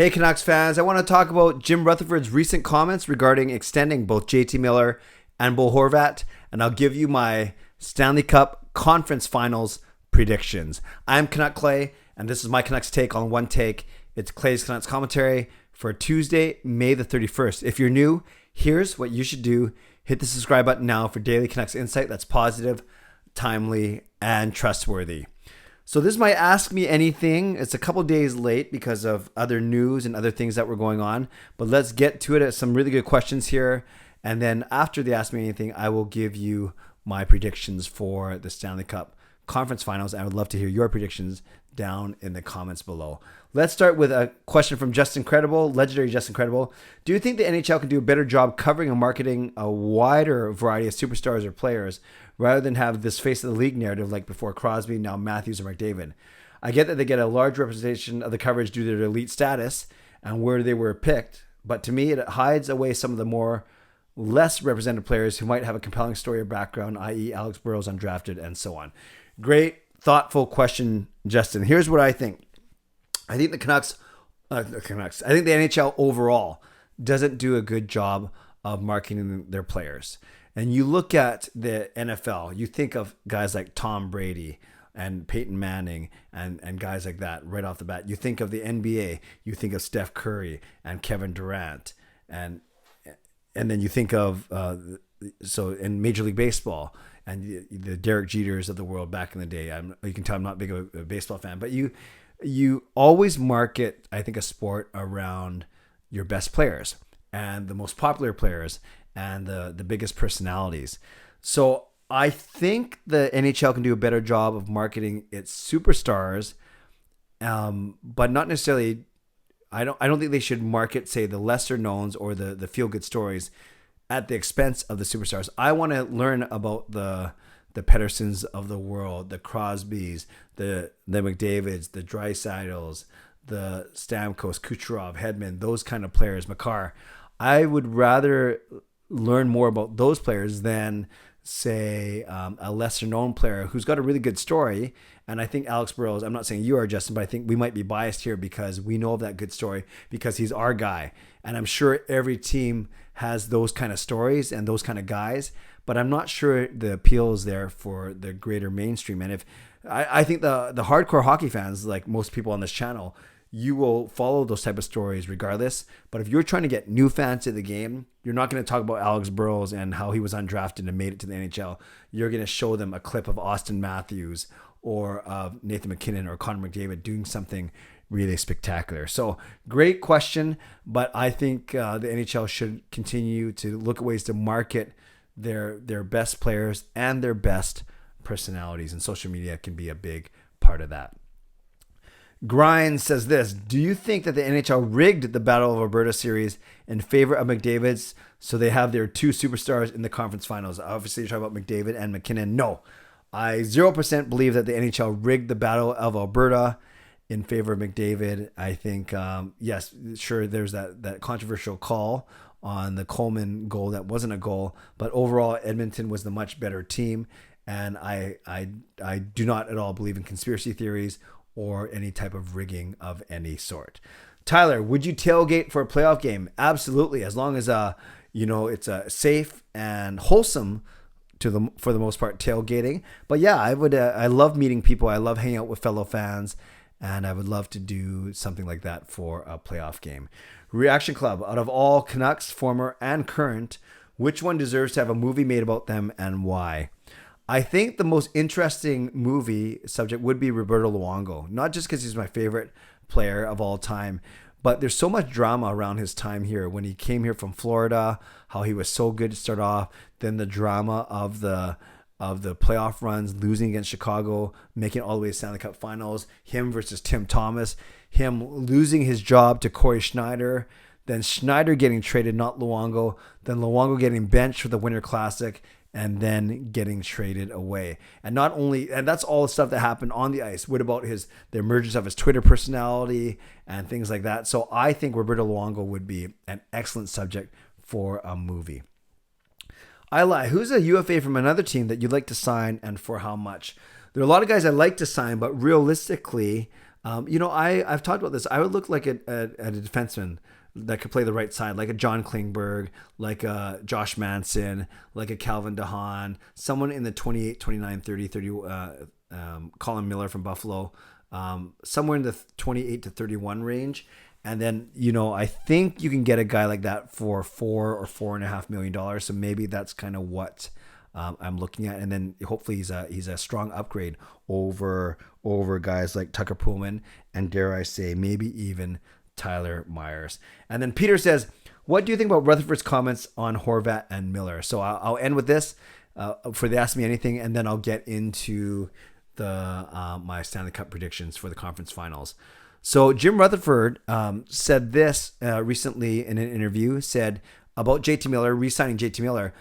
Hey Canucks fans, I want to talk about Jim Rutherford's recent comments regarding extending both JT Miller and Bo Horvat, and I'll give you my Stanley Cup Conference Finals predictions. I'm Canuck Clay, and this is my Canucks take on One Take. It's Clay's Canucks commentary for Tuesday, May the 31st. If you're new, here's what you should do. Hit the subscribe button now for daily Canucks insight that's positive, timely, and trustworthy. So this is my Ask Me Anything. It's a couple days late because of other news and other things that were going on. But let's get to it. Some really good questions here. And then after the Ask Me Anything, I will give you my predictions for the Stanley Cup Conference Finals. I would love to hear your predictions down in the comments below. Let's start with a question from Justin Credible, legendary Justin Credible. Do you think the NHL can do a better job covering and marketing a wider variety of superstars or players rather than have this face of the league narrative like before Crosby, now Matthews or McDavid? I get that they get a large representation of the coverage due to their elite status and where they were picked, but to me it hides away some of the more less represented players who might have a compelling story or background, i.e. Alex Burrows undrafted and so on. Great, thoughtful question, Justin. Here's what I think. I think I think the NHL overall doesn't do a good job of marketing their players. And you look at the NFL, you think of guys like Tom Brady and Peyton Manning and guys like that right off the bat. You think of the NBA, you think of Steph Curry and Kevin Durant, and then you think of so in Major League Baseball and the Derek Jeters of the world back in the day. You can tell I'm not big of a baseball fan, but you always market, I think, a sport around your best players and the most popular players and the biggest personalities. So I think the NHL can do a better job of marketing its superstars, but not necessarily. I don't think they should market, say, the lesser knowns or the feel good stories at the expense of the superstars. I want to learn about the Petterssons of the world, the Crosbys, the McDavids, the Dreisaitl's, the Stamkos, Kucherov, Hedman, those kind of players, Makar. I would rather learn more about those players than, say, a lesser known player who's got a really good story. And I think Alex Burrows, I'm not saying you are, Justin, but I think we might be biased here because we know of that good story because he's our guy. And I'm sure every team has those kind of stories and those kind of guys, but I'm not sure the appeal is there for the greater mainstream. And if I think the hardcore hockey fans, like most people on this channel, you will follow those type of stories regardless. But if you're trying to get new fans to the game, you're not going to talk about Alex Burrows and how he was undrafted and made it to the NHL. You're going to show them a clip of Austin Matthews or Nathan McKinnon or Connor McDavid doing something really spectacular. So great question, but I think the NHL should continue to look at ways to market their best players and their best personalities, and social media can be a big part of that. Grind says this: do you think that the NHL rigged the Battle of Alberta series in favor of McDavid's so they have their two superstars in the conference finals? Obviously, you're talking about McDavid and McKinnon. No, I 0% believe that the NHL rigged the Battle of Alberta in favor of McDavid. I think, yes, sure, there's that controversial call on the Coleman goal that wasn't a goal, but overall Edmonton was the much better team, and I do not at all believe in conspiracy theories or any type of rigging of any sort. Tyler, would you tailgate for a playoff game? Absolutely, as long as it's safe and wholesome for the most part tailgating. But yeah, I would. I love meeting people. I love hanging out with fellow fans, and I would love to do something like that for a playoff game. Reaction Club: out of all Canucks, former and current, which one deserves to have a movie made about them and why? I think the most interesting movie subject would be Roberto Luongo, not just because he's my favorite player of all time, but there's so much drama around his time here. When he came here from Florida, how he was so good to start off, then the drama of the playoff runs, losing against Chicago, making it all the way to Stanley Cup Finals, him versus Tim Thomas, him losing his job to Corey Schneider, then Schneider getting traded, not Luongo, then Luongo getting benched for the Winter Classic, and then getting traded away. And that's all the stuff that happened on the ice. What about the emergence of his Twitter personality and things like that? So I think Roberto Luongo would be an excellent subject for a movie. I lie. Who's a UFA from another team that you'd like to sign and for how much? There are a lot of guys I'd like to sign, but realistically, I've talked about this. I would look like a defenseman that could play the right side, like a John Klingberg, like a Josh Manson, like a Calvin DeHaan, someone in the 28, 29, 30, 30, Colin Miller from Buffalo, somewhere in the 28 to 31 range. And then, I think you can get a guy like that for $4 or $4.5 million. So maybe that's kind of what I'm looking at. And then hopefully he's a strong upgrade over guys like Tucker Poolman and, dare I say, maybe even Tyler Myers. And then Peter says, what do you think about Rutherford's comments on Horvat and Miller? So I'll end with this for the Ask Me Anything, and then I'll get into my Stanley Cup predictions for the conference finals. So Jim Rutherford said this recently in an interview, said about JT Miller, re-signing JT Miller,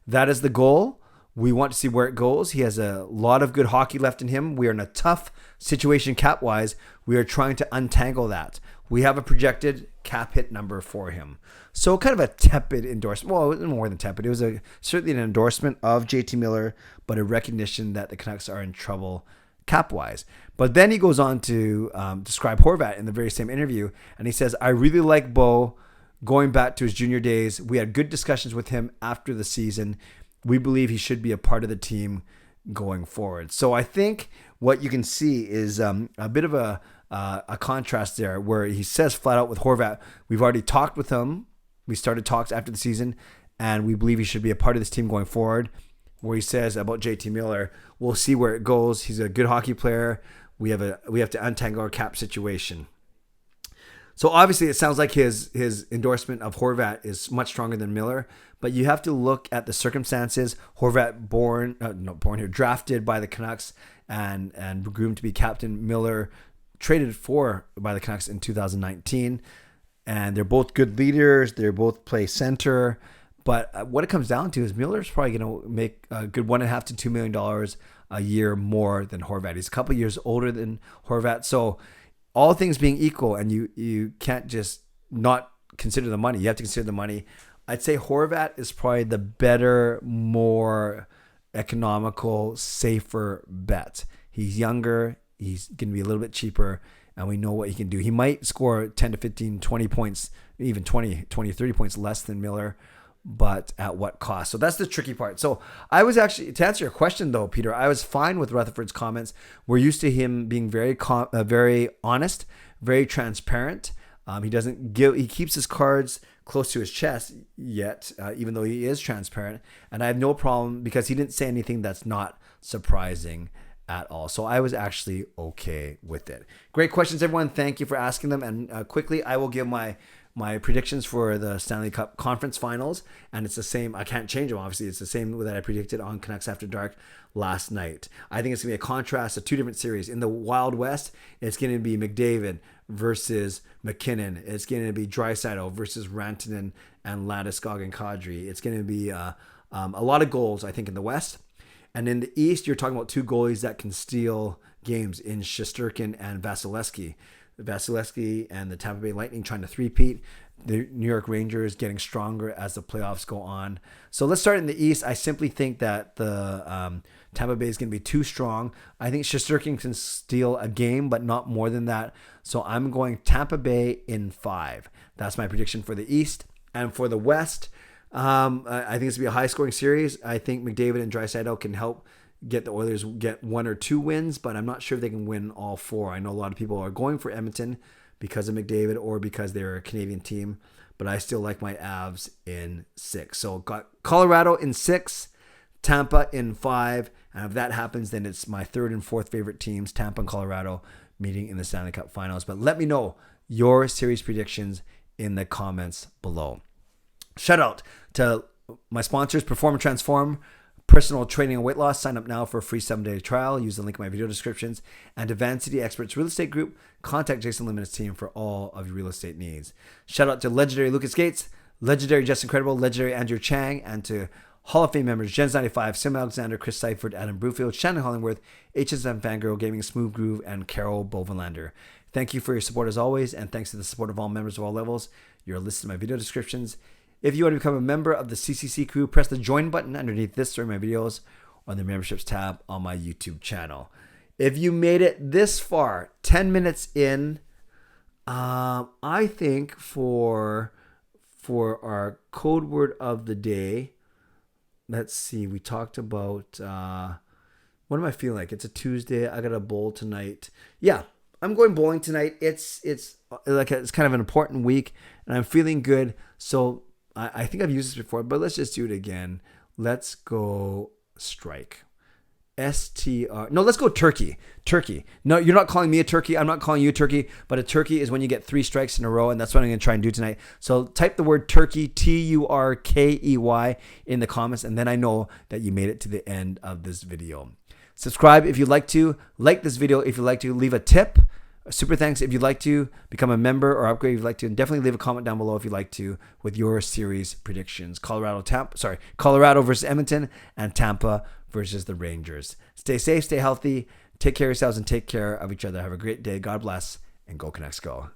that is the goal. We want to see where it goes. He has a lot of good hockey left in him. We are in a tough situation cap-wise. We are trying to untangle that. We have a projected cap hit number for him. So kind of a tepid endorsement. Well, it was more than tepid. It was certainly an endorsement of JT Miller, but a recognition that the Canucks are in trouble cap-wise. But then he goes on to describe Horvat in the very same interview, and he says, I really like Bo going back to his junior days. We had good discussions with him after the season. We believe he should be a part of the team going forward. So I think what you can see is a bit of a contrast there, where he says flat out with Horvat, we've already talked with him. We started talks after the season, and we believe he should be a part of this team going forward. Where he says about JT Miller, we'll see where it goes. He's a good hockey player. We have to untangle our cap situation. So obviously it sounds like his endorsement of Horvat is much stronger than Miller, but you have to look at the circumstances. Horvat drafted by the Canucks and groomed to be captain. Miller traded by the Canucks in 2019, and they're both good leaders. They both play center. But what it comes down to is Miller's probably going to make a good $1.5 to $2 million a year more than Horvat. He's a couple of years older than Horvat. So all things being equal, and you can't just not consider the money. You have to consider the money. I'd say Horvat is probably the better, more economical, safer bet. He's younger. He's going to be a little bit cheaper, and we know what he can do. He might score 10 to 15, 20 points, even 20, 30 points less than Miller, but at what cost? So that's the tricky part. So I was actually, to answer your question though, Peter, I was fine with Rutherford's comments. We're used to him being very honest, very transparent. He keeps his cards close to his chest yet, even though he is transparent. And I have no problem because he didn't say anything that's not surprising at all. So I was actually okay with it. Great questions, everyone. Thank you for asking them. And quickly, I will give my predictions for the Stanley Cup Conference Finals, and it's the same. I can't change them, obviously. It's the same that I predicted on Canucks After Dark last night. I think it's going to be a contrast of two different series. In the Wild West, it's going to be McDavid versus McKinnon. It's going to be Draisaitl versus Rantanen and Landeskog and Kadri. It's going to be a lot of goals, I think, in the West. And in the East, you're talking about two goalies that can steal games in Shesterkin and Vasilevsky. Vasilevsky and the Tampa Bay Lightning trying to three-peat. The New York Rangers getting stronger as the playoffs go on. So let's start in the East. I simply think that the Tampa Bay is going to be too strong. I think Shesterkin can steal a game, but not more than that. So I'm going Tampa Bay in 5. That's my prediction for the East. And for the West, I think it's going to be a high-scoring series. I think McDavid and Draisaitl can help get the Oilers get 1 or 2 wins, but I'm not sure if they can win all 4. I know a lot of people are going for Edmonton because of McDavid or because they're a Canadian team, but I still like my Avs in 6. So got Colorado in 6, Tampa in 5, and if that happens, then it's my 3rd and 4th favorite teams, Tampa and Colorado, meeting in the Stanley Cup Finals. But let me know your series predictions in the comments below. Shout out to my sponsors, Perform and Transform, personal training and weight loss. Sign up now for a free 7-day trial. Use the link in my video descriptions. And to Van City Experts Real Estate Group, contact Jason Lim and his team for all of your real estate needs. Shout out to legendary Lucas Gates, legendary Justin Credible, legendary Andrew Chang, and to Hall of Fame members Jens95, simalexander, Chris Seifert, Adam Brewfield, Shannon Hollingworth, HSM Fangirl Gaming, Smooth Groove, and Carol Bovenlander. Thank you for your support as always, and thanks to the support of all members of all levels. You're listed in my video descriptions. If you want to become a member of the CCC Crew, press the join button underneath this or my videos or the memberships tab on my YouTube channel. If you made it this far, 10 minutes in, I think for our code word of the day, let's see. We talked about what am I feeling like? It's a Tuesday. I got a bowl tonight. Yeah, I'm going bowling tonight. It's kind of an important week, and I'm feeling good. So I think I've used this before, but let's just do it again. Let's go strike. STR. No, let's go turkey. Turkey. No, you're not calling me a turkey. I'm not calling you a turkey, but a turkey is when you get 3 strikes in a row, and that's what I'm going to try and do tonight. So type the word turkey, TURKEY, in the comments, and then I know that you made it to the end of this video. Subscribe if you'd like to. Like this video if you'd like to. Leave a tip. Super thanks if you'd like to. Become a member or upgrade if you'd like to. And definitely leave a comment down below if you'd like to with your series predictions. Colorado versus Edmonton, and Tampa versus the Rangers. Stay safe, stay healthy, take care of yourselves, and take care of each other. Have a great day. God bless, and go Canucks go.